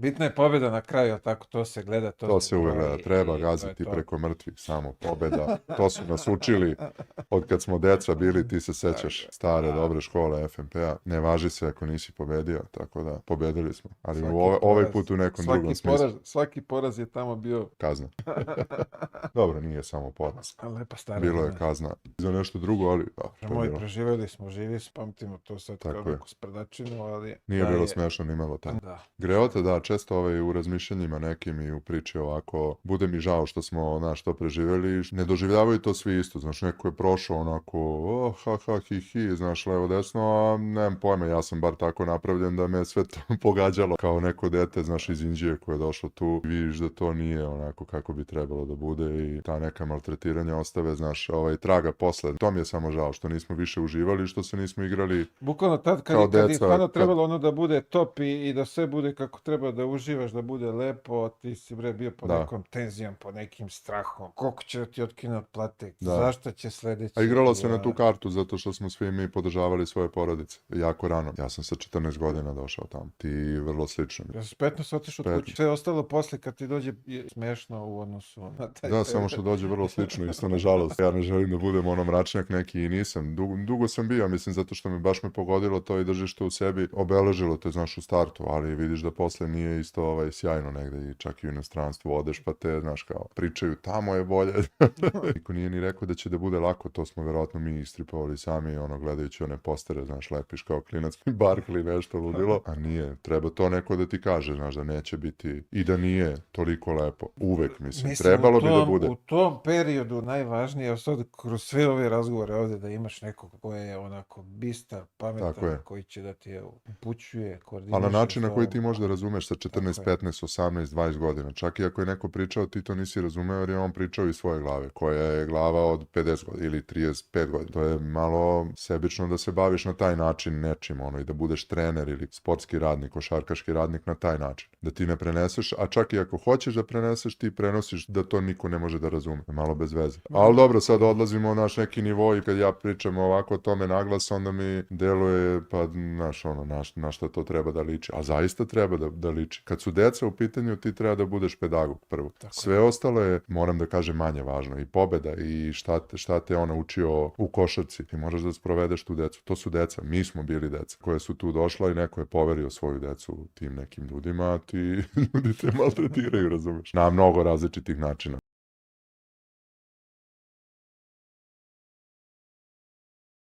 Bitna je pobjeda na kraju, tako to se gleda, To se se uvek gleda, broji treba i to je gaziti to. preko mrtvih, samo pobeda. To su nas učili od kad smo deca bili, ti se sećaš stare dobre škole FNP-a. Ne važi se ako nisi pobedio, tako da pobedili smo. Ali ovaj put u nekom drugom smislu. Svaki poraz je tamo bio Kazna. Dobro, nije samo poraz. lepa stara. Bilo je kazna za nešto drugo, ali to je bilo. Preživjeli smo, živi smo, pamtimo to sad kao neku sprdačinu, ali... Nije bilo smešno ni malo tada. Da. Greota, da, često u razmišljanjima nekim i u priči ovako, bude mi žao što smo, to preživjeli, ne doživljavaju to svi isto, znaš, neko je prošao onako, hi, znaš, levo desno, a nemam pojma, ja sam bar tako napravljen da me sve to pogađalo kao neko dete, znaš, iz Inđije koje je došlo tu, vidiš da to nije onako kako bi trebalo da bude i ta neka maltretiranja ostave, znaš, traga posle. To mi je samo žao što nismo više uživali, što se nismo igrali bukvalno tad kad je stvarno trebalo ono da bude top i da sve bude kako treba, da uživaš, da bude lepo, ti si bio pod nekom tenzijom, pod nekim strahom, koliko će ti otkinuti plate, zašto će sledeći... A igralo se na tu kartu zato što smo svi mi podržavali svoje porodice, jako rano. Ja sam sa 14 godina došao tamo, ti vrlo slično. Ja sam 15 otišao od kuće, sve ostalo posle kad ti dođe je smešno u odnosu na taj... Da, samo što dođe vrlo slično, isto nažalost. Ja ne želim da budem mračnjak neki i nisam. Dugo sam bio, mislim, zato što baš me pogodilo to i držiš to u sebi, obeležilo te, znaš, u startu, ali vidiš da posle nije isto sjajno negde i čak i u inostranstvu odeš pa te, znaš, kao, pričaju tamo je bolje. Niko nije ni rekao da će da bude lako, to smo verovatno mi istripovali sami, gledajući one postere, znaš, lepiš kao klinac Barkley, nešto ludilo, a nije, treba to neko da ti kaže, znaš, da neće biti i da nije toliko lepo, uvek, mislim, trebalo bi da bude. U tom periodu najvažnije je sad kroz sve ove razgovore ovde da imaš nekog ko je onako bistar, pametan, koji će da ti upućuje, koordiniše. Ali na način na koji ti možda razumeš sa 14, 15, 18, 20 godina, čak i ako je neko pričao, ti to nisi razumeo jer je on pričao iz svoje glave, koja je glava od 50 godina ili 35 godina. To je malo sebično da se baviš na taj način nečim, i da budeš trener ili sportski radnik, košarkaški radnik na taj način. Da ti ne preneseš, a čak i ako hoćeš da preneseš, ti prenosiš da to niko ne može da razume. Malo bez veze. Ali dobro, sad odlazimo na naš neki nivo i kad ja pričam ovako o tome naglas, onda mi deluje, pa, znaš, na šta to treba da liči. A zaista treba da liči. Kad su deca u pitanju, ti treba da budeš pedagog prvo. Sve ostalo je, moram da kažem, manje važno. I pobeda, i šta te učio u košarci. Ti moraš da sprovedeš tu decu. To su deca. Mi smo bili deca koje su tu došla i neko je poverio svoju decu tim nekim ljudima, a ti ljudi te maltretiraju, razumeš? Na mnogo različitih načina.